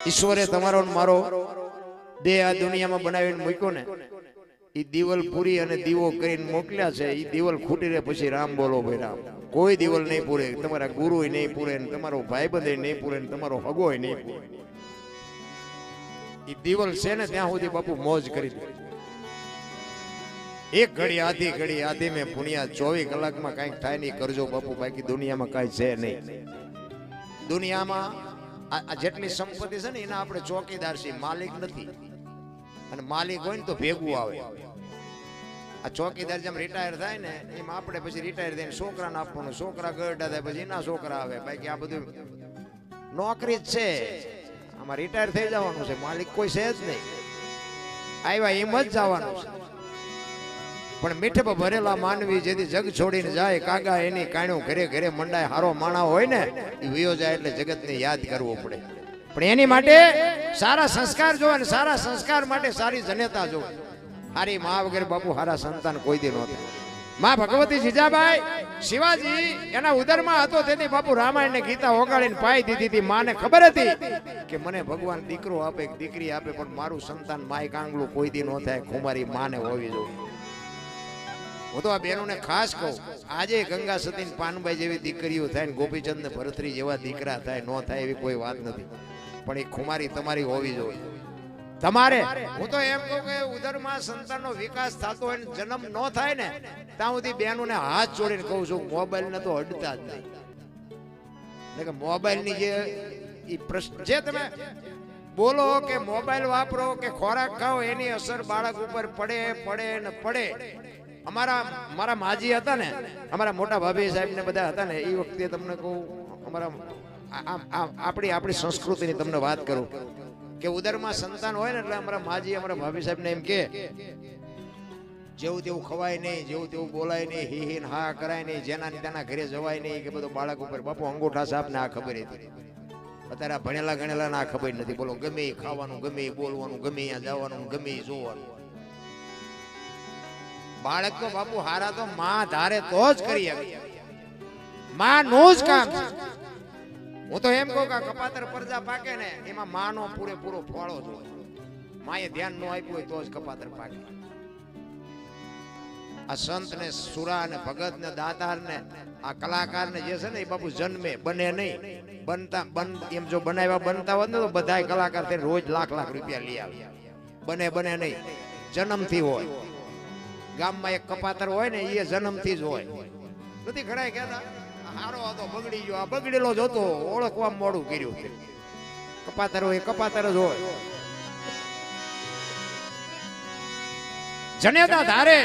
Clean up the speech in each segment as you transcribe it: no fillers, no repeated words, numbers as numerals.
ઈશ્વરે તમારો મારો દેહ આ દુનિયામાં બનાવીને મૂક્યો ને, ઈ દીવલ પૂરી અને દીવો કરીને મોકલ્યા છે. ઈ દીવલ ખૂટી રહે પછી રામ બોલો ભાઈ રામ. કોઈ દીવલ નહીં પૂરે, તમારા ગુરુ નહીં પૂરે, તમારો ભાઈબંધ નહીં પૂરે, તમારો હગો નહીં પૂરે. ઈ દીવલ છે ને ત્યાં સુધી બાપુ મોજ કરી દે. એક ઘડી આધી મેં પુણ્યા 24 કલાકમાં કઈક થાય નહીં કરજો બાપુ, બાકી દુનિયામાં કઈ છે નહીં. દુનિયામાં આ જેટલી સંપત્તિ છે ને એના આપણે ચોકીદાર છીએ, માલિક નથી. અને માલિક હોય ને તો ભેગું આવે. આ ચોકીદાર જેમ રિટાયર થાય ને એમ આપણે પછી રિટાયર થઈને છોકરાને આપવાનું, છોકરા ગરડા થાય પછી એના છોકરા આવે. બાકી આ બધું નોકરી જ છે, આમાં રિટાયર થઈ જવાનું છે, માલિક કોઈ છે જ નહીં. આવ્યા એમ જ જવાનું છે. પણ મીઠપ ભરેલા માનવી જેથી જગ છોડીને જાય, કાગા એની કાણ્યું ઘરે ઘરે મંડાય. હારો માણા હોય ને એ વિયો જાય એટલે જગતને યાદ કરવો પડે. પણ એની માટે સારા સંસ્કાર જોવે ને સારા સંસ્કાર માટે સારી જનેતા જોવે. હારી મા વગેરે બાપુ હારા સંતાન કોઈ દી નહોતા. માં ભગવતી જીજાબાઈ શિવાજી એના ઉદરમાં હતો તેથી બાપુ રામાયણ ને ગીતા ઓગાળીને પાઈ દીધી હતી. માને ખબર હતી કે મને ભગવાન દીકરો આપે દીકરી આપે, પણ મારું સંતાન માય કાંગલું કોઈ દી ન થાય. ખુમારી માને હોવી જોઈએ. હું તો આ બહેનોને ખાસ કહું, આજે ગંગા સતી પાનબાઈ જેવી દીકરીઓ થાય ને ગોપીચંદ ને ભરતરી જેવા દીકરા થાય, ન થાય એવી કોઈ વાત નથી. પણ એ ખુમારી તમારી હોવી જોઈએ. તમારે હું તો એમ કહું કે ઉદરમાં સંતાનનો વિકાસ થતો હોય ને જન્મ ન થાય ને ત્યાં સુધી બહેનોને હાથ જોડીને કહું છું, મોબાઈલ ને તો અડતા જ નહીં. એટલે મોબાઈલ ની જે પ્રશ્ન જે તમે બોલો કે મોબાઈલ વાપરો કે ખોરાક ખાઓ, એની અસર બાળક ઉપર પડે. મારા માજી હતા ને, અમારા મોટા ભાભી સાહેબ ને બધા હતા ને, એ વખતે તમને કહું, અમારા આપણી સંસ્કૃતિની તમને વાત કરું કે ઉદરમાં સંતાન હોય ને એટલે અમારા માજી અમારા ભાભી સાહેબ ને એમ કે જેવું તેવું ખવાય નહીં, જેવું તેવું બોલાય નહીં, હી હી હા કરાય નહીં, જેના તેના ઘરે જવાય નહીં, કે બધું બાળક ઉપર. બાપુ અંગૂઠા સાહેબ ને આ ખબર હતી. અત્યારે ભણેલા ગણેલા ના ખબર નથી. બોલો ગમે એ ખાવાનું, ગમે એ બોલવાનું, ગમે ત્યાં જવાનું, ગમે એ જોવાનું. બાળક તો બાપુ હારા તો માં ધારે તો જ કરી શકે. માં નું જ કામ. હું તો એમ કહું કે કપાતર પરજા પાકે ને એમાં માનો પૂરેપૂરો ફાળો જ હોય. માએ ધ્યાન ન આપ્યું હોય તો જ કપાતર પાકે. આ સંત ને સુરા ને ભગત ને દાતાર ને આ કલાકાર ને જે છે ને એ બાપુ જન્મે બને નહીં. એમ જો બનાવ્યા બનતા હોત ને તો બધા કલાકાર થઈને રોજ લાખ રૂપિયા લઈ આવે. બને નહીં, જન્મથી હોય. ગામમાં એક કપાતર હોય ને એ જન્મથી જ હોય. નથી ઘણા કહેતા હારો હતો બગડી ગયો, આ બગડેલો જ હતો, ઓળખવા મોડું કર્યું. કપાતર હોય કપાતર જ હોય. જનેતા ધારે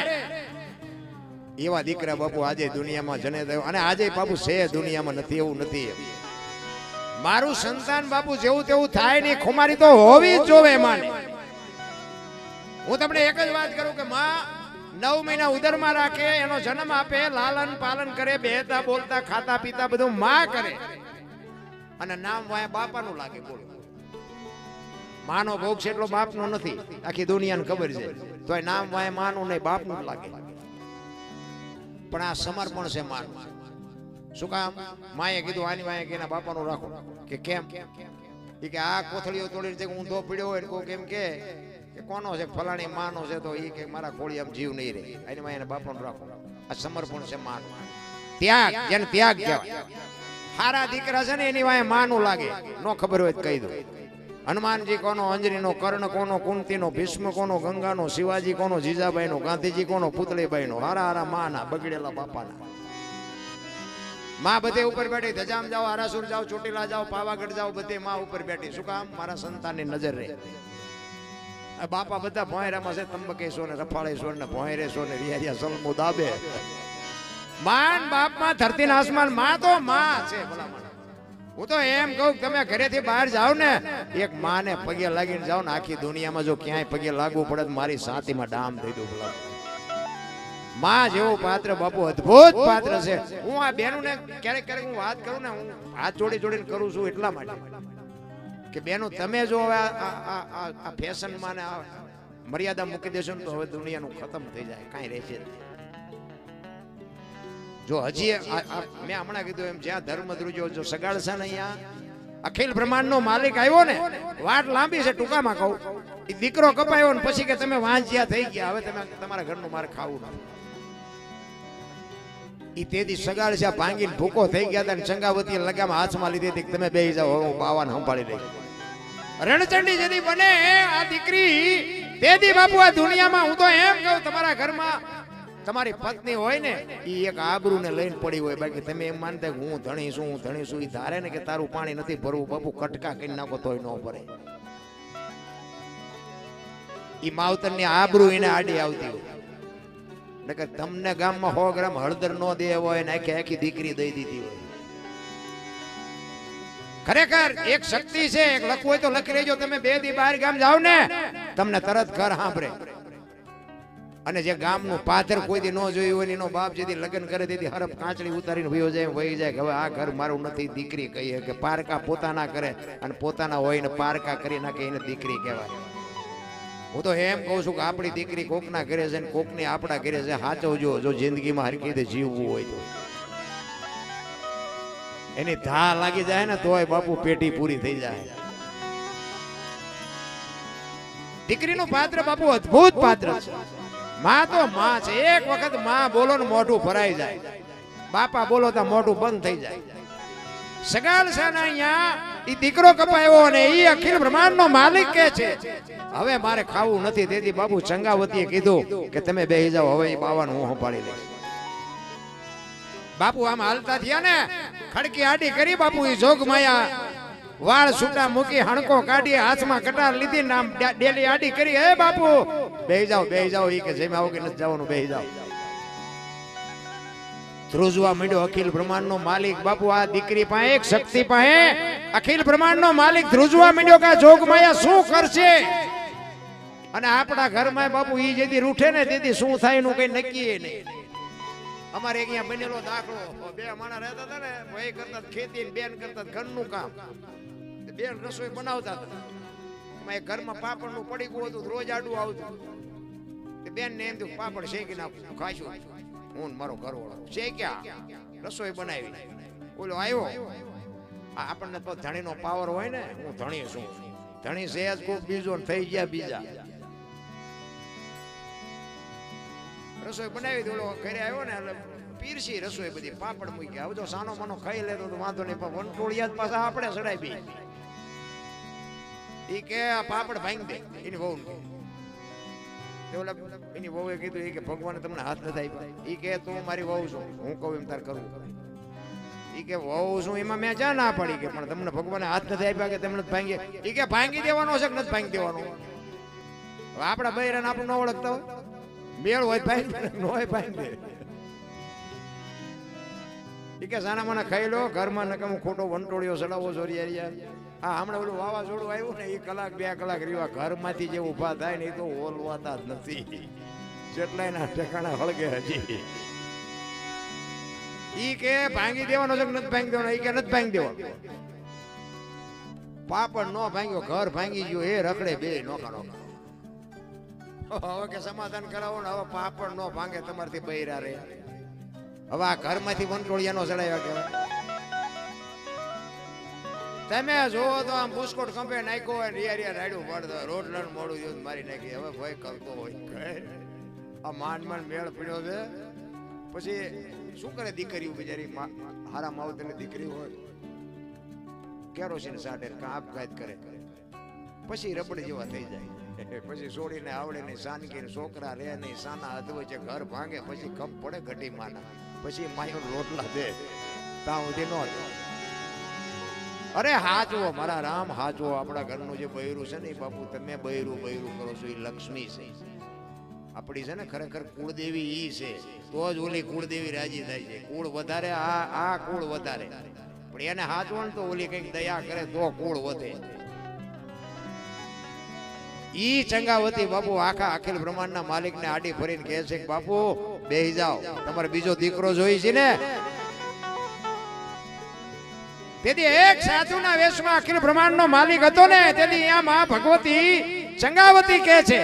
એવા દીકરા બાપુ આજે દુનિયામાં જનેતા. અને આજે બાપુ છે દુનિયામાં નથી એવું નથી. મારું સંતાન બાપુ જેવું તેવું થાય નહીં, ખુમારી તો હોવી જ જોવે માને. હું તમને એક જ વાત કરું કે માં 9 મહિના ઉદરમાં રાખે, એનો જન્મ આપે, લાલન પાલન કરે, બેહતા બોલતા ખાતા પીતા બધું માં કરે. અને નામ વાય બાપાનું લાગે. બોલો માનો ભોગ છે એટલો બાપનો નથી, આખી દુનિયાને ખબર છે. તો નામ વાય માનું નહીં, બાપનું લાગે. પણ આ સમર્પણ છે માનું. શું કામ? માએ કીધું આની વાય કે એના બાપાનું રાખો. કે કેમ? કે આ કોથળીઓ તોડીને ઊંધો પીડ્યો હોય કોઈ કેમ કે કોનો છે ફલાણી માનો છે, તો એ કે મારા ખોળી આમ જીવ નહીં રહે, એની માં એને બાપાનું રાખો. આ સમર્પણ છે માનું. ત્યાગ, જેને ત્યાગ કહેવાય. હારા દીકરા છે ને એની વાય માનું લાગે. નો ખબર હોય તો કહી દો. હનુમાનજી કોનો, અંજનીનો, કર્ણ કોનો, કુંતીનો, ભીષ્મ કોનો, ગંગાનો, શિવાજી કોનો, જીજાબાઈનો, ગાંધીજી કોનો, પુતળીબાઈનો. હારા માના બગડેલા બાપાના. માં બધે ઉપર બેઠી. ધજામ જાઓ, આરાસુર જાઓ, ચોટીલા જાઓ, પાવાગઢ જાઓ, બધે માં ઉપર બેઠી. શું કામ? મારા સંતાનની નજર રહે. બાપા બધા ભોંયરામાં છે, તંબકેશ્વર ને રફાળેશ્વર ને ભોંયરેશ્વર ને રિયારિયા સલમો દાબે. માન બાપમાં ધરતી ને આસમાન, માં તો માં છે. હું તો એમ કહું તમે ઘરેથી બહાર જાવ ને એક માને પગે લાગીને જાવ ને, આખી દુનિયામાં જો ક્યાંય પગે લાગવું પડે મારી સાતીમાં ડામ થઈ દઉં. માં જેવું પાત્ર બાપુ અદ્ભુત પાત્ર છે. હું આ બહેનોને ક્યારેક હું વાત કરું ને, હું હાથ જોડીને કરું છું એટલા માટે કે બેનો તમે જો હવે આ ફેશનમાં ને મર્યાદા મૂકી દેશો ને તો હવે દુનિયાનું ખતમ થઈ જાય, કાંઈ રહેશે. જો હજી મેં હમણાં કીધું એમ જ્યાં ધર્મ ધ્રુજો જો સગાડશે ને અહીંયા અખિલ બ્રહ્માંડનો માલિક આવ્યો ને, વાત લાંબી છે, ટૂંકામાં કહું. એ દીકરો કપાયો ને પછી કે તમે વાંચ્યા થઈ ગયા, હવે તમે તમારા ઘરનું મારે ખાવું નથી. ઈ તેથી સગાડ છે ભાંગીને ભૂકો થઈ ગયા હતા, ચંગાવતી લગામ હાથમાં લીધી હતી, તમે બેહી જાઓ, હું બાવાને સંભાળી લઈશ. રણચંડી જેથી બને આ દીકરી તેથી બાપુ આ દુનિયામાં, હું તો એમ કહું, તમારા ઘરમાં તમારી પત્ની હોય ને, ઈ એક આબરૂને લઈને પડી હોય. બાકી તમે એમ માનતા કે હું ધણી છું, ઈ ધારે ને કે તારું પાણી નથી ભરવું, બાપુ કટકા કરી નાખો તોય ન ભરે. ઈ માવતરની આબરૂ એને આડી આવતી હોય. નકર તમને ગામમાં 100 ગ્રામ હળદર નો દે હોય ને આખી દીકરી દઈ દીધી હોય. ખરેખર એક શક્તિ છે, એક લખવું હોય તો લખી લેજો. તમે 2 દી બહાર ગામ જાવ ને, તમને તરત ઘર સાંભળે. અને જે ગામનું પાથર કોઈ દી ન જોયું હોય, એનો બાપ જેથી લગ્ન કરે તેથી હરફ કાંચડી ઉતારીને વહી જાય કે હવે આ ઘર મારું નથી. દીકરી કહીએ કે પારકા પોતાના કરે, અને પોતાના હોય ને પારકા કરી નાખે, એને દીકરી કહેવાય. હું તો એમ કહું છું કે આપણી દીકરી કોકના ઘરે છે ને કોકની આપણા ઘરે છે. સાચવજો જો જિંદગીમાં હરખી રીતે જીવવું હોય તો. એની ધા લાગી જાય ને તોય બાપુ પેટી પૂરી થઈ જાય. દીકરીનું પાત્ર બાપુ અદ્ભુત પાત્ર છે. માં તો માં છે. એક વખત માં બોલો ને મોઢું ભરાઈ જાય, બાપા બોલો તો મોઢું બંધ થઈ જાય. સગાલ સાના અહીંયા ઈ દીકરો કપાયો ને ઈ અખિલ બ્રહ્માંડનો માલિક કે છે હવે મારે ખાવું નથી. તેથી બાપુ ચંગાવતીએ કીધું કે તમે બેહી જાઓ, હવે ઈ બાવાનું હું સંભાળી લઈશ. બાપુ આમ હાલતા થયા ને, ખડકી આડી કરી બાપુ ઈ જોગમાયા, વાળ છૂટા મૂકી હણકો કાઢી હાથમાં કટાર લીધી, નામ ડેલી આડી કરી, હે બાપુ બેહી જાઓ. ઈ કે જેમ આવો કે નથી જવાનું, બેહી જાઓ. ધ્રુજવા માંડ્યો અખિલ બ્રહ્માંડનો માલિક. બાપુ આ દીકરી પાસે એક શક્તિ પાસે અખિલ બ્રહ્માંડનો માલિક ધ્રુજવા માંડ્યો કે જોગમાયા શું કરશે. અને આપણા ઘરમાં બાપુ ઈ જેથી રૂઠે ને તેથી શું થાય એનું કઈ નક્કી નહીં. અમારે અહીંયા બનેલો દાખલો, 2 માણસ રહેતા હતા ને, ભાઈ કરતા ખેતી, બેન કરતા ઘરનું કામ. બેન રસોઈ બનાવતા હતા. એમાં એક ઘરમાં પાપડનું પડીકું હતું, રોજ આડું આવતું. બેન ને એમ થયું પાપડ શેકી નાખું, ખાશું. હું મારો ઘરવાળો શેક્યા, રસોઈ બનાવી. ઓલો આવ્યો, આપણને તો ધણીનો પાવર હોય ને, હું ધણી છું, ધણી સહેજ કોક બીજો થઈ ગયા બીજા. રસોઈ બનાવી, ઓલો ઘરે આવ્યો ને એટલે પીરસી રસોઈ બધી, પાપડ મૂકી. હવે જો સાનો માનો ખાઈ લેતો તો વાંધો નહીં, પણ વંટોળિયા જ પાછા આપણે ચડાવી. ઈ કે આ પાપડ ભાંગી દે એની વહુ. એની વહુએ કીધું કે ભગવાને તમને હાથ નથી આપ્યા. ઈ કે તું મારી વહુ છું, હું કહું એમ તાર કરવું. ઈ કે વહુ છું એમાં મેં ક્યાં ના પાડી, કે પણ તમને ભગવાને હાથ નથી આપ્યા કે તમને ભાંગી. ઈ કે ભાંગી દેવાનો છે કે નથી ભાંગી દેવાનો. આપડા બૈરાને આપણું ન ઓળખતા હોય, મેળ હોય ભાંગી ન હોય ભાંગી દે. ઈ કે સાના મને ખાઈ લો, ઘરમાં નકામો ખોટો વંટોળિયો ચડાવો છો યાર. હા હમણાં ઓલું વાવાઝોડું આવ્યું ને, એ કલાક 2 કલાક રીવા ઘરમાંથી જે ઉભા થાય ને એ તો ઓલવાતા જ નથી. જેટલા એના ઠેકાણા હળગે હજી. ઈ કે ભાંગી દેવાનો છે કે નથી ભાંગી દેવાનો. ઈ કે નથી ભાંગી દેવાનો. પાપડ નો ભાંગ્યો, ઘર ભાંગી ગયો, એ રખડે બે નોખા. હવે કે સમાધાન કરાવો ને, હવે પાપડ નો ભાંગે તમારથી બૈરા રે. હવે આ ઘરમાંથી વંટોળિયાનો ચડાવ્યા કહેવાય. તમે જો તો આમ બુસ્કોટ કંપે નાખ્યો હોય, રિયા રાડ્યું પડતો, રોટલાનું મોડું જોયું મારી નાખી. હવે ભય કરતો હોય, આ માંડ મેળ પીડ્યો છે. પછી શું કરે દીકરીઓ બિચારી, હારા માવતરની દીકરી હોય, કેરોસીન સાડે આપઘાત કરે, પછી રબડ જેવા થઈ જાય. પછી છોડીને આવડે નહીં, સાનકી છોકરા રે નહીં, સાના હદવે છે, ઘર ભાંગે, પછી કપ પડે ઘટી માના, પછી માયો રોટલા દે ત્યાં સુધી નો. અરે હાચવો મારા રામ, હાચવો. આપણા ઘરનું જે બૈરું છે ને એ બાપુ તમે બૈરું કરો છો, એ લક્ષ્મી છે આપણી છે ને. ખરેખર કુળદેવી ઈ છે, તો જ ઓલી કુળદેવી રાજી થાય છે. કુળ વધારે આ કુળ વધારે, પણ એને હાચવો ને તો ઓલી કઈક દયા કરે તો કુળ વધે. ઈ ચંગાવતી બાપુ આખા અખિલ બ્રહ્માંડના માલિકને આડી ફરીને કહે છે કે બાપુ બેહી જાઓ, તમારે બીજો દીકરો જોઈ છે ને. તેથી એક સાધુના વેશમાં અખિલ બ્રહ્માંડનો માલિક હતો ને, તેથી અહીંયા માં ભગવતી ચંગાવતી કહે છે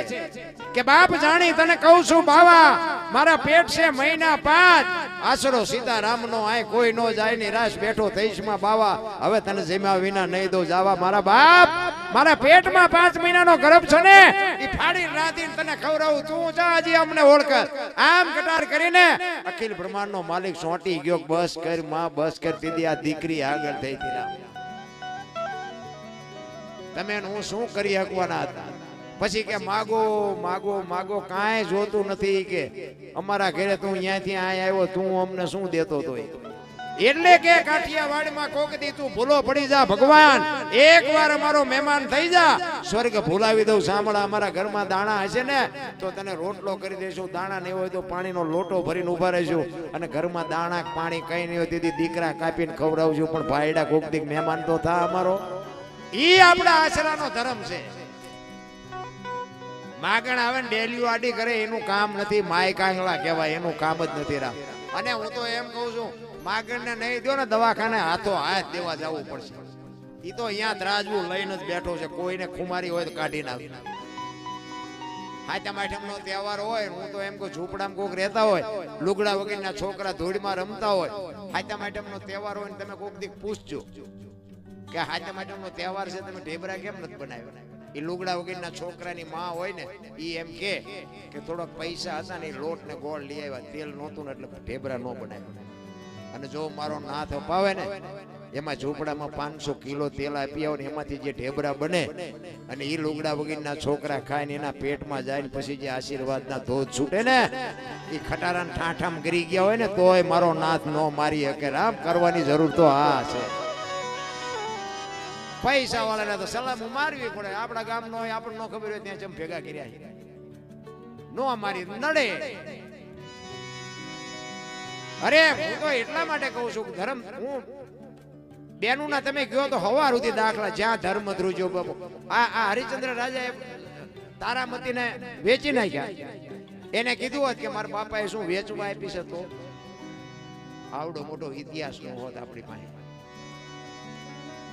કે બાપ જાણી તને કહું છું બાવા, મારા પેટ છે મહિના 5, આશરો સીતારામનો આય કોઈ નો જાય ની રાસ બેઠો થઈશમાં બાવા હવે તને જેમ્યા વિના નહીં દો જાવા મારા બાપ મારા પેટમાં 5 મહિનાનો ગર્ભ છે ને ઈ ફાડી રાંધીને તને ખવરાવું તું જા હજી અમને ઓળખ આમ કટાર કરીને અખિલ બ્રહ્માંડનો માલિક સોંટી ગયો બસ કર માં બસ કર દીદી આ દીકરી આગળ થઈ હતી તમે હું શું કરી શકવાના હતા પછી કે માગો માગો માગો કાંઈ જોતું નથી કે અમારા ઘરે તું અહીંયાથી આય આવ્યો તું અમને શું દેતો તો એટલે કે કાઠિયાવાડમાં કોક દી તું ભૂલો પડી જા ભગવાન એકવાર અમારો મહેમાન થઈ જા સ્વર્ગ ભૂલાવી દઉં સાંભળા અમારા ઘરમાં દાણા હશે ને તો તને રોટલો કરી દેશું દાણા નહીં હોય તો પાણીનો લોટો ભરીને ઉભા રહીશું અને ઘરમાં દાણા પાણી કઈ નહીં હોય તેથી દીકરા કાપીને ખવડાવશું પણ ભાઈડા કોક દી મહેમાન તો થા અમારો ઈ આપણા આશરાનો ધર્મ છે માગણ આવે ને ડેલીઓ આડી કરે એનું કામ નથી માય કાંગલા કહેવાય એનું કામ જ નથી રામ અને હું તો એમ કહું છું માગણ ને નહીં દો ને દવાખાને હાથો હાથ દેવા જવું પડશે ઈ તો અહીંયા ત્રાજવું લઈને જ બેઠો છે કોઈને ખુમારી હોય તો કાઢી નાખે હાથા માઠમનો તહેવાર હોય હું તો એમ કહું ઝૂંપડામાં કોક રહેતા હોય લુગડા વગરના છોકરા ધૂળમાં રમતા હોય હાથા માઠમનો તહેવાર હોય ને તમે કોક દીક પૂછજો કે હાથા માઠમનો તહેવાર છે તમે ઢેબરા કેમ નથી બનાવ્યા એ લુગડા વગરના છોકરાની માં હોય ને ઈ એમ કે થોડોક પૈસા હતા ને લોટ ને ગોળ લઈ આવ્યા તેલ નહોતું ને એટલે ઢેબરા ન બનાવ્યા અને જો મારો નાથ અપાવે ને એમાં ઝૂંપડામાં 500 કિલો તેલ આપી આવો ને એમાંથી જે ઢેબરા બને અને એ લુગડા વગરના છોકરા ખાય ને એના પેટમાં જાય ને પછી જે આશીર્વાદના ધોધ છૂટે ને એ ખટારાને ઠાઠામ કરી ગયા હોય ને તોય મારો નાથ નો મારી શકે રામ કરવાની જરૂર તો હા છે પૈસા વાળાને તો સલામ મારવી પડે આપણા ગામનો હોય આપણને ન ખબર હોય ત્યાં જેમ ભેગા કર્યા નો મારી નડે અરે હું તો એટલા માટે કહું છું કે ધર્મ હું બેનું ના તમે ગયો તો હવાર સુધી દાખલા જ્યાં ધર્મ ધ્રુજો બાપુ આ હરિચંદ્ર રાજાએ તારામતીને વેચી નાખ્યા એને કીધું હોત કે મારા બાપાએ શું વેચવા આપી છે તો આવડો મોટો ઇતિહાસ નો હોત આપણી પાસે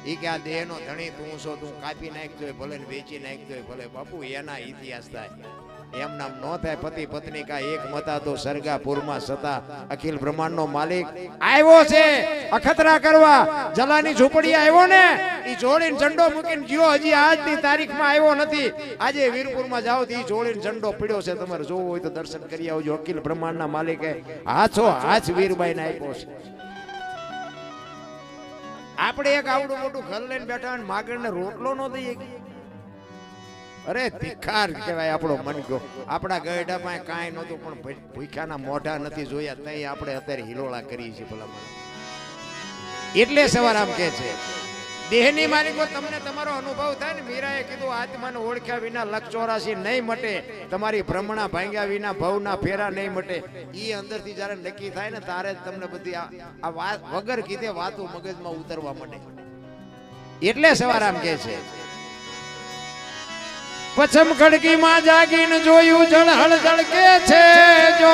ઈ કે આ દેહનો ધણી તું છો તું કાપી નાખતો ભલે ને વેચી નાખતો ભલે બાપુ એના ઇતિહાસ થાય એમ નામ નો થાય પતિ પત્ની કા એક મતા તો સરગાપુરમાં સતા અખિલ બ્રહ્માંડનો માલિક આવ્યો છે અખતરા કરવા જલાની ઝૂંપડી આવ્યો ને ઈ જોડીને ઝંડો મૂકીને ગયો હજી આજની તારીખમાં આવ્યો નથી આજે વીરપુરમાં જાઓ તો ઈ જોડીને ઝંડો પડ્યો છે તમારે જોવું હોય તો દર્શન કરી આવજો અખિલ બ્રહ્માંડના માલિકે હાથો હાથ વીરબાઈને આપ્યો છે આપણે એક આવડું મોટું ઘર લઈને બેઠા અને માગણને રોટલો ન દઈએ અરે તિખાર કહેવાય આપણો મન ગયો આપણા ગયડામાં કાંઈ નહોતું પણ ભૂખ્યાના મોઢા નથી જોયા તઈ આપણે અત્યારે હિલોળા કરીએ છીએ ભલા એટલે સવારામ કે છે દેહની માલિકો તમને તમારો અનુભવ થાય ને મીરાએ કીધું આત્માને ઓળખ્યા વિના લક્ષ 84 નહીં મટે તમારી ભ્રમણા ભાંગ્યા વિના ભવના ફેરા નહીં મટે ઈ અંદરથી જ્યારે નક્કી થાય ને તારે જ તમને બધી આ વાત વગર કીધે વાતો મગજમાં ઉતરવા માંડે એટલે સવારામ કે છે પછમ ખડકીમાં જાગીને જોયું જળહળ જળકે છે જો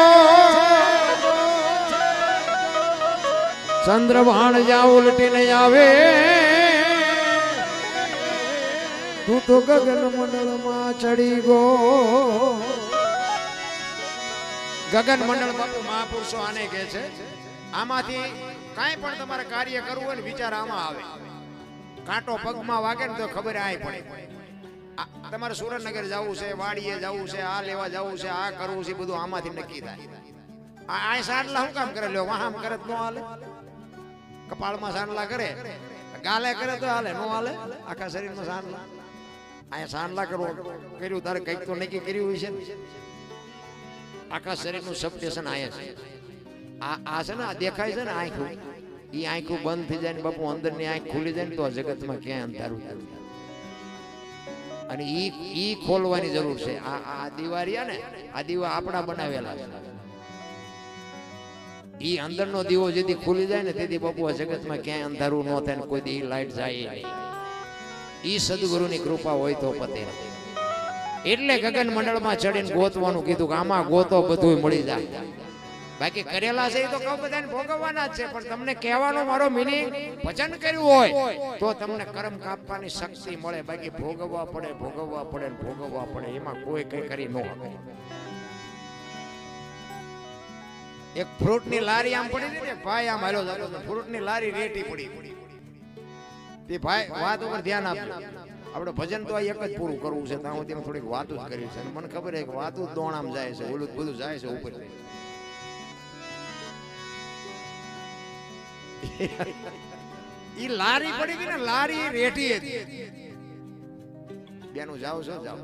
ચંદ્રભાણ જા ઉલટીને આવે તું તો ગગન મંડળમાં ચડી ગો ગગન મંડળ બાપુ મહાપુરુષો આને કહે છે આમાંથી કાંઈ પણ તમારે કાર્ય કરવું હોય ને વિચાર આમાં આવે કાંટો પગમાં વાગે ને તો ખબર આય પડે તમારે સુરેન્દ્રનગર જવું છે વાડીએ જવું છે આ લેવા જવું છે આ કરવું છે બધું આમાંથી નક્કી થાય આ સાંડલા શું કામ કરે લ્યો વાહમ કરે તો ન હાલે કપાળમાં સાંડલા કરે ગાલે કરે તો હાલે નો હાલે આખા શરીરમાં સાંડલા આ સાંડલા કર્યું તારે કંઈક તો નક્કી કર્યું હોય છે આખા શરીરનું સબસ્ટેશન આયા છે આ છે ને આ દેખાય છે ને આંખું ઈ આંખું બંધ થઈ જાય ને બાપુ અંદરની આંખ ખુલી જાય ને તો જગતમાં ક્યાંય અંધારું થાય અને ઈ ખોલવાની જરૂર છે આ દિવારિયા ને આ દીવા આપણા બનાવેલા છે ઈ અંદરનો દીવો જેથી ખુલી જાય ને તેથી બાપુ આ જગતમાં ક્યાંય અંધારું ન થાય ને કોઈ દી લાઈટ જાય ઈ સદગુરુની કૃપા હોય તો પતે એટલે ગગન મંડળમાં ચડીને ગોતવાનું કીધું કે આમાં ગોતો બધું મળી જાય બાકી કરેલા છે એ તો કહું બધાને ભોગવવાના જ છે પણ તમને કહેવાનો મારો મિનિંગ વચન કર્યું હોય તો તમને કર્મ કાપવાની શક્તિ મળે બાકી ભોગવવા પડે એમાં કોઈ કઈ કરી ન શકે એક ફ્રૂટ ની લારી આમ પડી હતી ને, ભાઈ આમ હાલો જતો હતો, ફ્રૂટ ની લારી રેટી પડી. તે ભાઈ વાત ઉપર ધ્યાન આપજો. આપણે ભજન તો આ એક જ પૂરું કરવું છે, ત્યાં સુધી થોડીક વાતો જ કરી છે. મને ખબર છે કે વાતો જ દોણામ જાય છે, ઓલું બધું જાય છે ઉપર. ઈ લારી પડી ગઈ ને, લારી રેટી હતી. બેનું જાવ છો? જાવ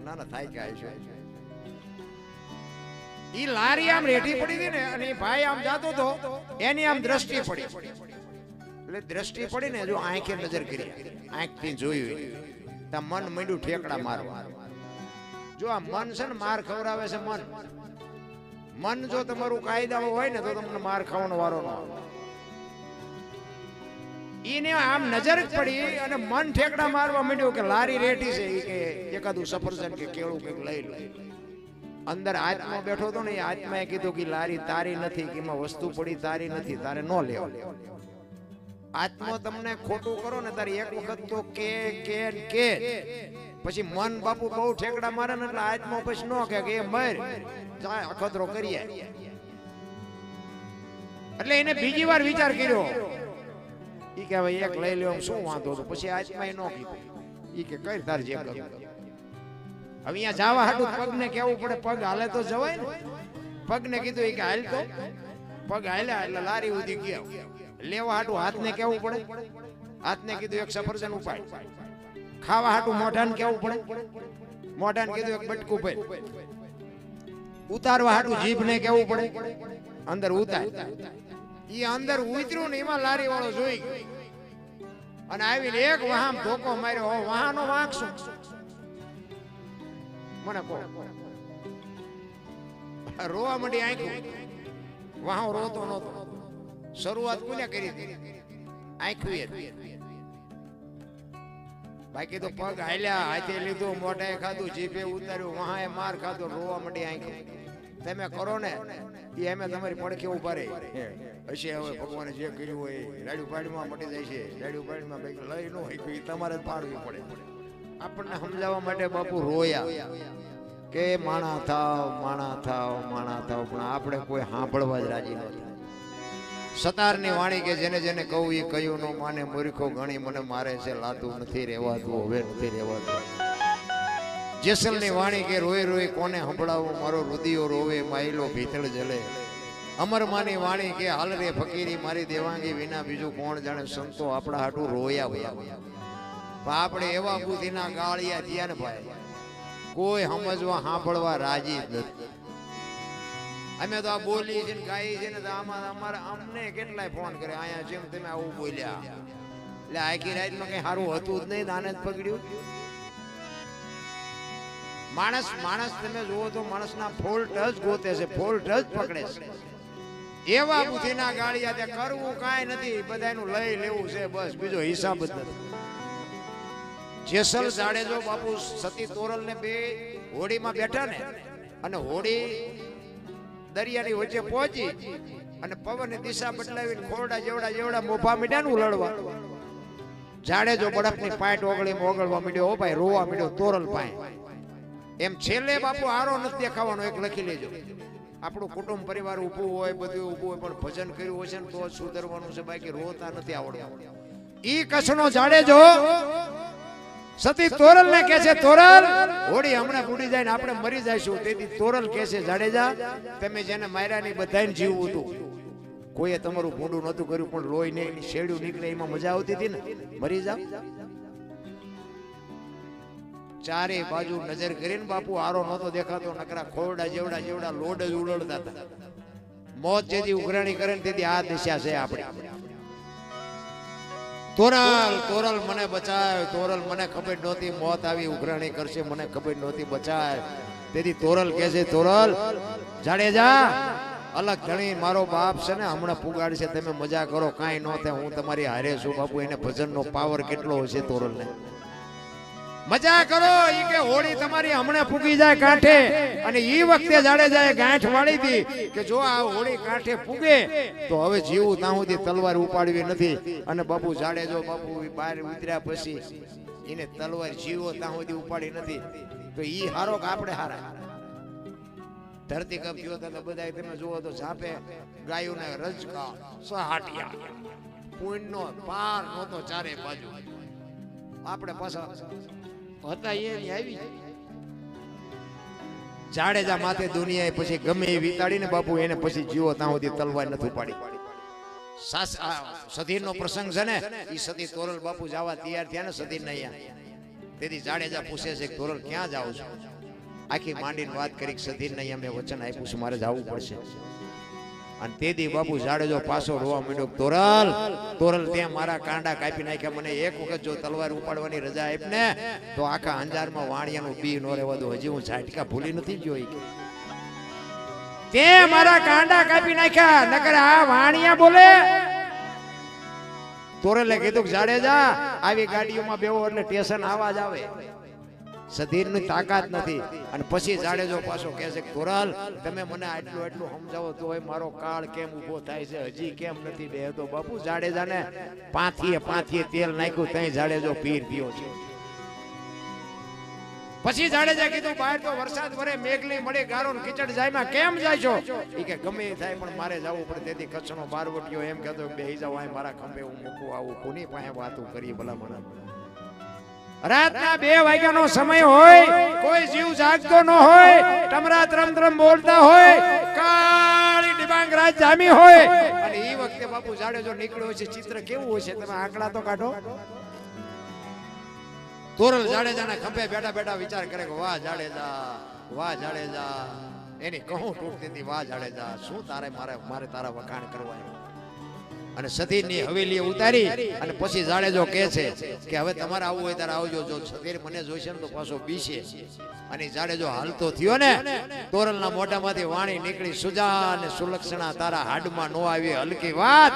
ના ના થાય કે છે. ઈ લારી આમ રેટી પડી હતી ને, અને ભાઈ આમ જાતો તો, એની આમ દ્રષ્ટિ પડી. એટલે દ્રષ્ટિ પડી ને, જો આંખે નજર કરી, આંખથી જોયું, તા મન માંડ્યું ઠેકડા મારવા. જો આ મન છે ને માર ખવડાવે છે. મન જો તમારું કાયદા હોય ને તો તમને માર ખાવાનો વારો ન આવે. ઈને આમ નજર જ પડી અને મન ઠેકડા મારવા માંડ્યું કે લારી રેટી છે, કે એકાદું સફરજન કે કેળું કંઈક લઈ લે. અંદર આત્મા બેઠો હતો ને, એ આત્માએ કીધું કે લારી તારી નથી, કે એમાં વસ્તુ પડી તારી નથી, તારે ન લેવા. આત્મા તમને ખોટું કરો ને તારી એક વખત તો કે પછી મન બાપુ બહુ ઠેકડા મારે ને, એટલે આત્મા પછી ન કે એ મર જાય અખતરો કરીએ. એટલે એને બીજી વાર વિચાર કર્યો, ઈ કે હવે એક લઈ લ્યો શું વાંધો હતો. પછી આત્માએ ન કીધું, ઈ કે કઈ તાર જે ગમે. હવે અહીંયા જવા હાટું પગને કેવું પડે, પગ હાલે તો જવાય ને. પગને કીધું ઈ કે હાલ તો, પગ હાલ્યા એટલે લારી ઉધી ગયા. લેવા હાટું હાથને કેવું પડે, હાથને કીધું એક સફરજન ઉપાડ. ખાવા હાટું મોઢાને કેવું પડે, મોઢાને કીધું એક બટકું ભર. ઉતારવા હાટું જીભને કેવું પડે, અંદર ઉતાર. ઈ અંદર ઉતર્યું ને, એમાં લારી વાળો જોઈ ગયો અને આવીને એક વાહમ ધોકો માર્યો. વાહનો વાંક શું મને કહો? રોવા માંડી આંખું. વાહો રોતો નતો. શરૂઆત કોને કરી હતી? આંખું. બાકી તો પગ હાલ્યા, હાથે લીધું, મોઢાએ ખાધું, જીભે ઉતાર્યું, વહાએ માર ખાધો, રોવા માંડી આંખું. તમે કરો ને એ અમે તમારી પડખે ઉભા રહી હશે. હવે ભગવાને જે કર્યું હોય રાડ્યું પાડીમાં મટી જાય છે. રાડ્યું પાડીમાં લઈ ન હોય તમારે જ પાડવી પડે. આપણને સમજાવવા માટે બાપુ રોયા કે માણા થાવ, માણા થાવ, માણા થાવ, પણ આપણે કોઈ સાંભળવા જ રાજી નથી. સતારની વાણી કે જેને જેને કહું એ કયું નો માને, મૂર્ખો ઘણી મને મારે છે, લાતું નથી રહેવાતું, હવે નથી રહેવાતું. જેસલની વાણી કે રોઈ રોઈ કોને સંભળાવું, મારો રુદિયો રોવે, માયલો ભીતળ જલે. અમરમાની વાણી કે હાલ રે ફકીરી મારી દેવાંગી, વિના બીજું કોણ જાણે, સંતો આપણા હાટું રોયા વયા. આપણે એવા બુદ્ધિના ગાળિયા થયા ને ભાઈ, કોઈ સમજવા સાંભળવા રાજી જ નથી. અમે તો આ બોલી છે ને ગાઈ છે ને, તો આમાં અમારે અમને કેટલાય ફોન કરે, અહીંયા જેમ તમે આવું બોલ્યા, એટલે આખી રાતમાં કઈ સારું હતું જ નહીં, આને જ પકડ્યું. માણસ તમે જુઓ તો માણસના ફોલ્ટ જ ગોતે છે, ફોલ્ટ જ પકડે છે. એવા બુદ્ધિના ગાળિયા તે કરવું કાંઈ નથી, બધાનું લઈ લેવું છે બસ, બીજો હિસાબ જ નથી. જેસલ જાડેજો બાપુ સતી તોરલ ને બે હોડીમાં બેઠા ને, અને હોડી દરિયાની વચ્ચે પહોંચી અને પવનની દિશા બદલાવીને ખોરડા જેવડા મોભા મીડ્યા ને ઉલળવા. જાડેજો બળફની પાટ ઓગળવા મીડ્યો. ઓ ભાઈ રોવા મીડ્યો તોરલ પાય. એમ છેલ્લે બાપુ આરો નથી દેખાવાનો, એક લખી લેજો. આપણું કુટુંબ પરિવાર ઊભું હોય, બધું ઊભું હોય, પણ ભજન કર્યું હશે ને તો જ સુધરવાનું છે, બાકી રોતા નથી આવડતું. ઈ કચ્છનો જાડેજો સતી તોરલ ને કહે છે, તોરલ હોડી હમણાં બુડી જાય ને આપણે મરી જઈશું. તેથી તોરલ કહે છે, જાડેજા તમે જેને માર્યા ની બધાને જીવવું હતું, કોઈએ તમારું ભૂંડું નતું કર્યું, પણ લોહી ને શેડ્યું નીકળે એમાં મજા આવતી હતી ને, મરી જાવ. ચારે બાજુ નજર કરીને બાપુ આરો નતો દેખાતો, નકરા ખોરડા જેવડા લોડ જ ઉડળતા હતા. મોત જેથી ઉઘરાણી કરે ને તેથી આ દિશા છે આપણી. તોરલ મને બચાય, તોરલ મને ખબર નહોતી મોત આવી ઉઘરાણી કરશે, મને ખબર નહોતી બચાય. તેથી તોરલ કહે છે, તોરલ જાડેજા અલગ ધણી મારો બાપ છે ને હમણાં પુગાડ છે, તમે મજા કરો, કાંઈ ન થાય, હું તમારી હારે છું. બાપુ એને ભજનનો પાવર કેટલો હશે તોરલને. મજા કરો. ઈ કે હોળી તમારી હમણાં પૂગી જાય કાંઠે, અને ઈ વખતે જાડેજાએ ગાંઠ વાળી હતી કે જો આ હોળી કાંઠે પૂગે તો હવે જીવું ત્યાં સુધી તલવાર ઉપાડવી નથી. અને બાપુ જાડેજો બાપુ બહાર ઉતર્યા પછી એને તલવાર જીવો ત્યાં સુધી ઉપાડી નથી, તો ઈ હારો કે આપણે હારા? ધરતી કપ થયો તો બધા તમે જુઓ તો ઝાપે ગાયોને રજકા સહાટિયા પૂનનો પાર નહોતો ચારે બાજુ. આપણે પાછા હતા એ આવી જાડેજા માથે દુનિયાએ પછી ગમે એ વિતાડીને બાપુ એને પછી જીવો ત્યાં સુધી તલવાર નથી પાડી. સધીરનો પ્રસંગ છે ને એ સતી તોરલ બાપુ જવા તૈયાર થયા ને સતીર ને અહીંયા. તેથી જાડેજા પૂછે છે કે તોરલ ક્યાં જાવ છો? આખી માંડીને વાત કરી સધીર ને અહીંયા મેં વચન આપ્યું છે મારે જવું પડશે. અને તેથી બાપુ જાડેજો પાછો રોવા માંડ્યો. તોરલ તોરલ ત્યાં મારા કાંડા કાપી નાખ્યા. મને એક વખત જો તલવાર ઉપાડવાની રજા આપી ને તો આખા અંજારમાં વાણિયાનું બી નો રહેવા દો. હજી હું ઝાટકા ભૂલી નથી જોઈ. તે મારા કાંડા કાપી નાખ્યા નકર આ વાણિયા બોલે. તોરલે કીધું જાડેજા આવી ગાડીઓમાં બેવો એટલે સ્ટેશન આવાજ આવે. સધીરની તાકાત નથી. અને પછી જાડેજો પાછો કહે છે તોરલ તમે મને આટલું એટલું સમજાવો તો મારો કાળ કેમ ઉભો થાય છે હજી કેમ નથી બેહતો. બાપુ જાડેજાને પાંથીએ તેલ નાખ્યું ત્યાં જાડેજો પીર થયો છે. પછી જાડેજા કીધું બહાર તો વરસાદ વરે મેઘલી મળી ગારો કીચડ જાયમાં કેમ જાય છો? ઈ કે ગમે એ થાય પણ મારે જવું પડે. તેથી કચ્છનો બારવટીયો એમ કહેતો બેહી જાવ આ મારા ખંભે હું મૂકું આવું કોની પાસે વાતું કરી ભલા મને. રાતના 2 વાગ્યાનો સમય હોય કોઈ જીવ જાગતો ન હોય ટમરા ત્રમ બોલતા હોય કાળી ડિબાંગ રાત જામી હોય અને ઈ વખતે બાપુ જાડેજો નીકળ્યો છે. ચિત્ર કેવું હોય છે તમે આંકડા તો કાઢો. તોરલ જાડેજાના ખંભે બેઠા બેઠા વિચાર કરે કે વાહ જાડેજા એની કહું તૂટતી હતી. વાહ જાડેજા શું તારે મારે તારા વખાણ કરવા. અને સતીરની હવેલીએ ઉતારી અને પછી જાડેજો કહે છે કે હવે તમારે આવવું હોય ત્યારે આવજો. જો સતીર મને જોઈશે ને તો પાછો બીશે. અને જાડેજો હાલતો થયો ને તોરલના મોઢામાંથી વાણી નીકળી સુજા અને સુલક્ષણા તારા હાડમાં નો આવી હલકી વાત.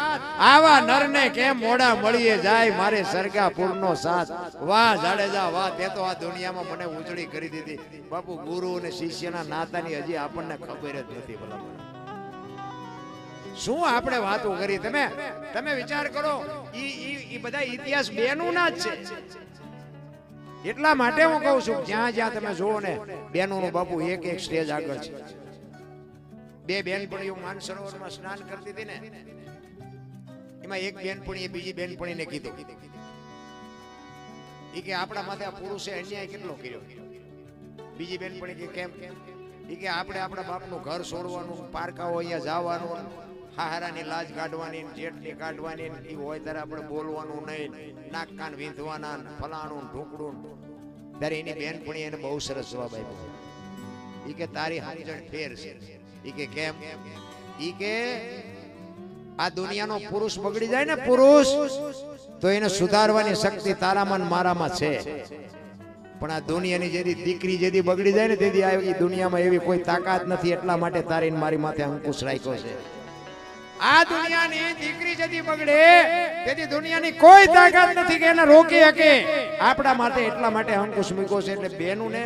આવા નરને કેમ મોઢા મળીએ જાય મારે સરગાપુરનો સાથ. વાહ જાડેજા વાહ તે તો આ દુનિયામાં મને ઉજળી કરી દીધી. બાપુ ગુરુ અને શિષ્યના નાતાની હજી આપણને ખબર જ નથી. ભલા શું આપણે વાતો કરી. તમે વિચાર કરો ઈ બધા ઇતિહાસ બેનું ના જ છે. એટલા માટે હું કહું છું જ્યાં જ્યાં તમે જુઓ ને બેનોનું બાપુ એક સ્ટેજ આગળ છે. 2 બેનપણીઓ માનસરોવરમાં સ્નાન કરતી હતી ને એમાં એક બેનપણીએ બીજી બેનપણીને કીધું ઈ કે આપણા માથે આ પુરુષે અન્યાય કેટલો કર્યો. બીજી બેનપણી કે કેમ? ઈ કે આપણે આપણા બાપનું ઘર છોડવાનું પારકાઓ અહીંયા જવાનું હારાની લાજ કાઢવાની જેટની કાઢવાની એ હોય ત્યારે આપણે બોલવાનું નહીં નાક કાન વીંધવાના ફલાણું ઢોકડું. ત્યારે એની બેનપણી એને બહુ સરસ જવાબ આપ્યો. ઈ કે તારી સમજણ ફેર છે. ઈ કે કેમ? ઈ કે આ દુનિયાનો પુરુષ બગડી જાય ને પુરુષ તો એને સુધારવાની શક્તિ તારામાં મારામાં છે. પણ આ દુનિયાની જેથી દીકરી જેથી બગડી જાય ને તેથી આવી દુનિયામાં એવી કોઈ તાકાત નથી. એટલા માટે તારી મારી માથે અંકુશ રાખ્યો છે. આ દુનિયાની દીકરી જેથી બગડે તેથી દુનિયાની કોઈ તાકાત નથી કે એને રોકી શકે. આપણા માટે એટલા માટે અંકુશ મૂક્યો છે. એટલે બેનું ને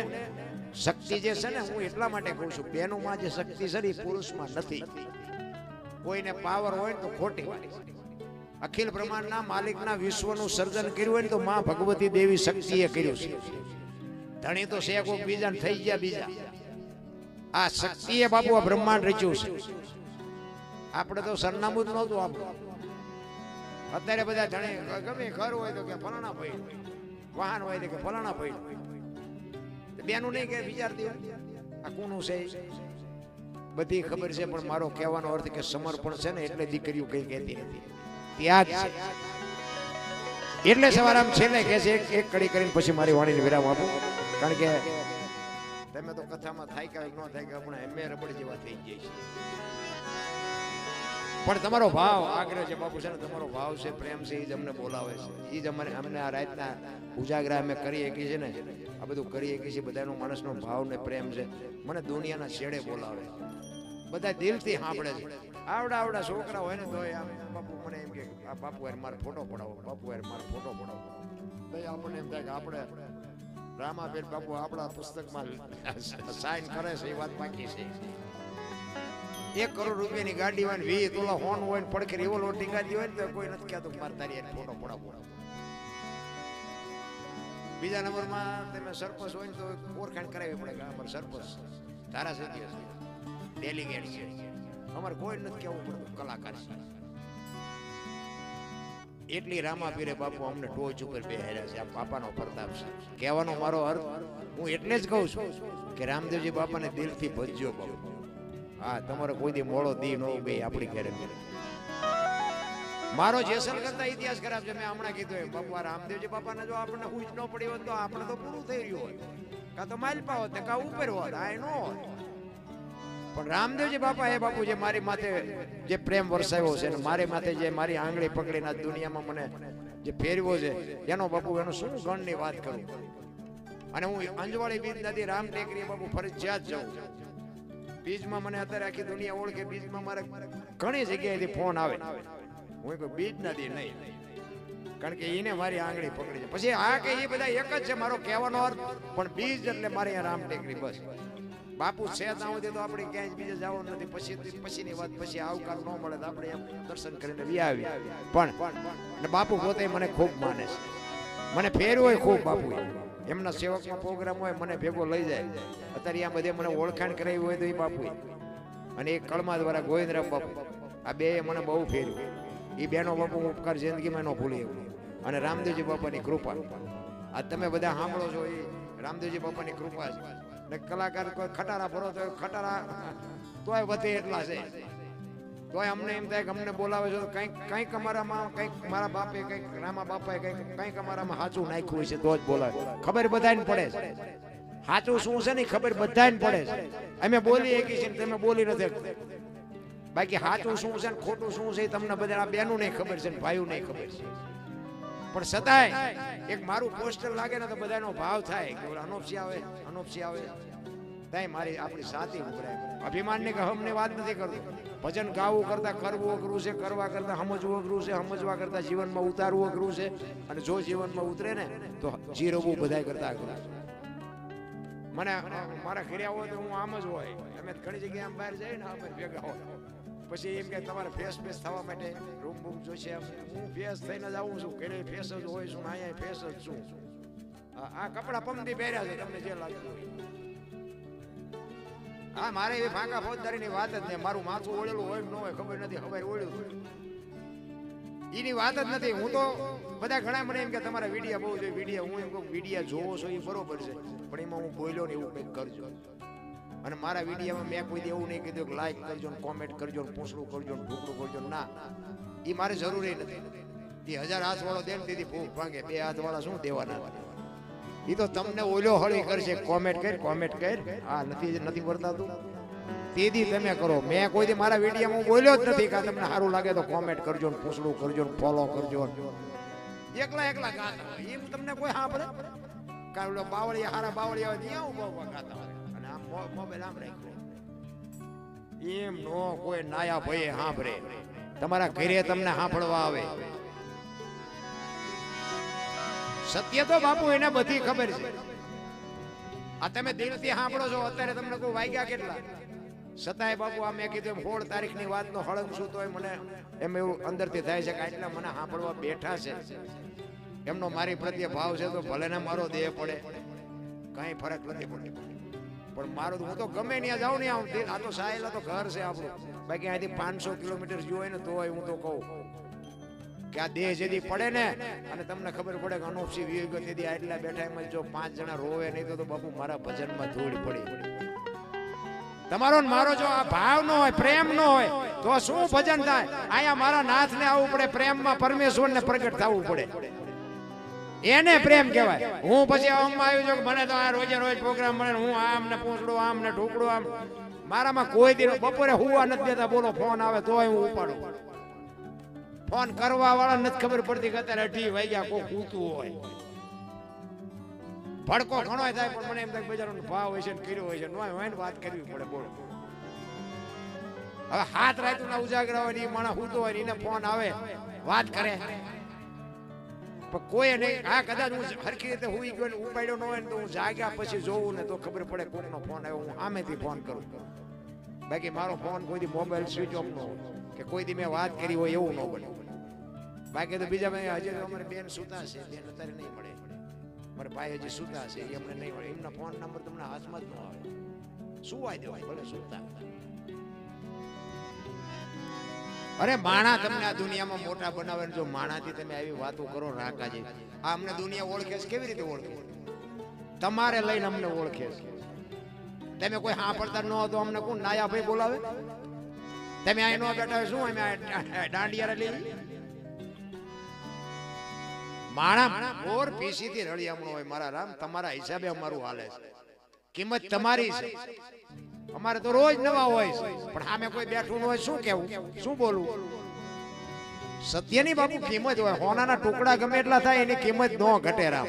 શક્તિ જે છે ને હું એટલા માટે કહું છું બેનુંમાં જે શક્તિ છે એ પુરુષમાં નથી. કોઈને પાવર હોય તો ખોટી. અખિલ બ્રહ્માંડના માલિકના વિશ્વનું સર્જન કર્યું હોય ને તો માં ભગવતી દેવી શક્તિએ કર્યું છે. ધણી તો છે કોક બીજા થઈ ગયા બીજા. આ શક્તિએ બાપુ આ બ્રહ્માંડ રચ્યું છે. આપણે તો સરનામું જ નહોતું આપણું. અત્યારે બધા ધણી ગમે ઘર હોય તો કે ફલાણા ભાઈ, વાહન હોય તો કે ફલાણા ભાઈ. બેનું નહીં કે વિચારતી આ કોનું છે બધી ખબર છે. પણ મારો કહેવાનો અર્થ કે સમર્પણ છે ને એટલે દીકરીઓ કઈ કહેતી નથી. ત્યાગ છે. એટલે સવારે આમ છેલ્લે કહે છે એક કડી કરીને પછી મારી વાણીને વિરામ આપું. કારણ કે તમે તો કથામાં થાય કે ન થાય કે આપણે એમ રબડ જેવા થઈ જાય છે. પણ તમારો ભાવ આગ્રહ છે બાપુ છે ને તમારો ભાવ છે પ્રેમ છે એ જ અમને બોલાવે છે. એ જ અમને આ રાતના ઉજાગરા અમે કરી શકીએ છીએ ને આ બધું કરી શકીએ છીએ. બધાનો માણસનો ભાવ ને પ્રેમ છે. મને દુનિયાના છેડે બોલાવે. બધા દિલથી સાંભળે છે. આવડા છોકરા હોય ને તો બાપુ મને એમ કે આ બાપુ યાર મારે ફોટો પડાવો, બાપુ યાર મારે ફોટો પડાવો. ભાઈ આપણને એમ થાય કે આપણે રામાબેન બાપુ આપણા પુસ્તકમાં સાઈન કરે છે એ વાત બાકી છે. 1 કરોડ રૂપિયાની ગાડી હોય ને 20 તોલા હોન હોય ને પડખે રિવોલ્વર ટીંગાતી હોય ને તો કોઈ નથી કહેતું મારે તારી ફોટો પડાવો. બીજા નંબરમાં તમે સરપંચ હોય ને તો ઓળખાણ કરાવવી પડે કે અમારે સરપંચ ધારાસભ્ય છે. ડેલિગેટ છે. અમારે કોઈ નથી કેવું પડતું કલાકાર છે. એટલી રામાપીરે બાપુ અમને ટોચ ઉપર બેહાર્યા છે. આ બાપાનો પ્રતાપ છે. કહેવાનો મારો અર્થ હું એટલે જ કહું છું કે રામદેવજી બાપાને દિલથી ભજજો બાપુ. હા, તમારો કોઈ દી મોડો દી નો બે આપણી ઘરે. મારો જેસલ કરતા ઇતિહાસ ખરાબ છે. મેં હમણાં કીધું એમ બાપુ આ રામદેવજી બાપાને જો આપણને હુજ ન પડી હોત તો આપણે તો પૂરું થઈ રહ્યું હોત. કાં તો માલપા હોત કાં ઉપર હોત. આ નો હોત. પણ રામદેવજી બાપા એ બાપુ જે મારી માથે જે પ્રેમ વરસાવ્યો છે, મારી માથે જે મારી આંગળી પકડીને આ દુનિયામાં મને જે ફેરવ્યો છે, એનો બાપુ એનો શું ગણની વાત કરું. અને હું અંજવાળી બીજ નદી રામ ટેકરી બાપુ ફરજિયાત જાઉં. બીજમાં મને અત્યારે આખી દુનિયા ઓળખે. બીજમાં મારે ઘણી જગ્યાએથી ફોન આવે. હું કોઈ બીજ નથી નહીં, કારણ કે એને મારી આંગળી પકડી છે. પછી આ કે એ બધા એક જ છે મારો કહેવાનો અર્થ. પણ બીજ એટલે મારે અહીંયા રામ ટેકરી બસ. બાપુ છે ત્યાં સુધી તો આપણે ક્યાંય બીજે જવાનું નથી. પછીની વાત પછી આવકાર ન મળે તો આપણે એમ દર્શન કરીને બી આવી. પણ બાપુ પોતે મને ખૂબ માને છે. મને ફેરવો હોય ખૂબ બાપુ. એમના સેવકનો પ્રોગ્રામ હોય મને ભેગો લઈ જાય. અત્યારે આ બધે મને ઓળખાણ કરાવી હોય તો એ બાપુ. અને એક કળમા દ્વારા ગોવિંદરામ બાપુ, આ બે મને બહુ ફેર્યું. એ બેનો બાપુ ઉપકાર જિંદગીમાં ન ભૂલી એવું. અને રામદેવજી બાપાની કૃપા આ તમે બધા સાંભળો છો. એ રામદેવજી બાપાની કૃપા છે. ને કલાકાર કોઈ ખટારા ભરો તો ખટારા તોય વધે એટલા છે. તોય અમને એમ થાય કે અમને બોલાવે છે કંઈક અમારામાં કંઈક મારા બાપે કંઈક રામા બાપાએ કંઈક અમારામાં સાચું નાખ્યું હોય છે તો જ બોલાવે. ખબર બધાને પડે છે સાચું શું છે ને ખબર બધાને પડે છે. અમે બોલી એકી છીએ તમે બોલી નથી. બાકી સાચું શું છે ને ખોટું શું છે તમને બધા બેનું નહીં ખબર છે ને ભાઈઓ નહીં ખબર છે. પણ છતાંય એક મારું પોસ્ટર લાગે ને તો બધાનો ભાવ થાય કે અનોપસી આવે તાય મારી આપણી સાથી ઉભરાય. અભિમાનની કે હમની વાત નથી કરતો. ભજન ગાવું કરતા કરવું અઘરું છે, કરવા કરતા સમજવું અઘરું છે, સમજવા કરતા જીવનમાં ઉતારવું અઘરું છે. અને જો જીવનમાં ઉતરે ને તો જીરવવું બધાય કરતા અઘરું છે. મને મારા ઘરે આવો તો હું આમ જ હોય. અમે ઘણી જગ્યાએ આમ બહાર જઈએ ને અમે ભેગા હોય. પછી એમ કે તમારે ફેસ થવા માટે રૂમ બૂમ જોશે. હું ફેસ થઈને જ આવું છું. ઘરે ફેસ જ હોય છું, અહીંયા ફેસ જ છું. આ કપડા પમથી પહેર્યા છે તમને જે લાગતું હોય. હા, મારે એવી ફાંકા ફોજદારીની વાત જ નહીં. મારું માથું ઓળેલું હોય ન હોય ખબર નથી. ખબર ઓળ્યું એની વાત જ નથી. હું તો બધા ઘણા મને એમ કે તમારા વિડીયા બહુ જોઈએ વિડીયા. હું એમ કહું વિડીયા જોવો છો એ બરોબર છે, પણ એમાં હું બોલ્યો ને એવું કંઈક કરજો. અને મારા વિડીયામાં મેં કોઈ એવું નહીં કીધું કે લાઈક કરજો ને કોમેન્ટ કરજો ને પૂછડું કરજો ને ઢોકળું કરજો. ના, એ મારે જરૂરી નથી. એ 1000 હાથ વાળો દે ને દીધી ભૂખ ભાંગે. 2 હાથ વાળા શું દેવાના? એ તો તમને ઓલો હળી કરશે. કોમેન્ટ કર. આ નથી વર્તાતું તેદી તમે કરો. મેં કોઈ દી મારા વિડીયોમાં હું બોલ્યો જ નથી કે તમને સારું લાગે તો કોમેન્ટ કરજો ને પૂછડું કરજો ને ફોલો કરજો. એકલા ગાતા હોય એમ તમને કોઈ સાંભળે? કારણ બાવળિયા હારા બાવળિયા હોય ત્યાં હું બહુ ગાતા હોય. અને આમ મોબાઈલ આમ રાખ્યો એમ નો કોઈ નાયા ભયે સાંભળે. તમારા ઘરે તમને સાંભળવા આવે. સત્ય તો બાપુ એને બધી ખબર છે. આ તમે દિલથી સાંભળો છો. અત્યારે તમને કોઈ વાગ્યા કેટલા? છતાંય બાપુ આ મેં કીધું 16 તારીખની વાતનો હળંગ છું તોય મને એમ એવું અંદરથી થાય છે કે આટલા મને સાંભળવા બેઠા છે. એમનો મારી પ્રત્યે ભાવ છે તો ભલે ને મારો દેહ પડે, કઈ ફરક નથી પડતો. પણ મારું હું તો ગમે ત્યાં જાઉં ને આવું. આ તો સાહેલા તો ઘર છે આપણું. બાકી અહીંથી 500 કિલોમીટર જોય ને તોય હું તો કહું કે આ દેહ જેથી પડે ને અને તમને ખબર પડે કે અનોપસી વિયોગ તેથી આટલા બેઠા એમાં જો 5 જણા રોવે નહીં તો બાપુ મારા ભજનમાં ધૂળ પડી. તમારો ને મારો જો આ ભાવ ન હોય, પ્રેમ ન હોય તો શું ભજન થાય? અહીંયા મારા નાથને આવવું પડે. પ્રેમમાં પરમેશ્વરને પ્રગટ થવું પડે. એને પ્રેમ કહેવાય. હું પછી આમમાં આવ્યું છું કે મને તો આ રોજે રોજ પ્રોગ્રામ મળે. હું આમ ને પૂછડું આમ ને ઢોકળું આમ. મારામાં કોઈ દી બપોરે હુવા નથી દેતા. બોલો ફોન આવે તોય હું ઉપાડું. ફોન કરવા વાળા નથી ખબર પડતી કે અત્યારે 2 વાગ્યા કોઈ કૂતું હોય. ભડકો ઘણો થાય પણ મને એમ થાય બજારનો ભાવ હોય છે ને કર્યો હોય છે નો હોય ને વાત કરવી પડે. બોલો હવે હાથ રાતના ઉજાગરા હોય ને એ માણસ સૂતો હોય ને એને ફોન આવે વાત કરે પણ કોઈ નહીં. હા, કદાચ હું હરખી રીતે હુઈ ગયો ને ઉપાડ્યો ન હોય ને તો હું જાગ્યા પછી જોઉં ને તો ખબર પડે કોકનો ફોન આવ્યો. હું સામેથી ફોન કરું. બાકી મારો ફોન કોઈ દી મોબાઈલ સ્વિચ ઓફ ન હોય કે કોઈ દી મેં વાત કરી હોય એવું ન બને. બાકી તો બીજા ભાઈ હજી અમારે બેન સુતા છે. બેન અત્યારે નહીં મળે. મારા ભાઈ હજી સુતા છે. એમને નહીં મળે. એમના ફોન નંબર તમને હાથમાં જ ન આવે. સુવાય દેવાય ભલે સુતા. અરે માણા તમને આ દુનિયામાં મોટા બનાવે ને જો માણાથી તમે આવી વાતો કરો રાકાજી આ અમને દુનિયા ઓળખે છે કેવી રીતે ઓળખે તમારે લઈને અમને ઓળખે છે તમે કોઈ હા પડતા ન હો તો અમને કોણ નાયા ભાઈ બોલાવે તમે અહીં નો બેઠા હોય શું અમે દાંડિયા લઈ માણા ઓર પીસી થી રળિયામણો હોય મારા રામ તમારા હિસાબે અમારું હાલે છે કિંમત તમારી છે અમારે તો રોજ નવા હોય છે પણ આમે કોઈ બેઠું ન હોય શું કેવું શું બોલવું સત્યની બાપુ કિંમત હોય હોનાના ટુકડા ગમે એટલા થાય એની કિંમત ન ઘટે રામ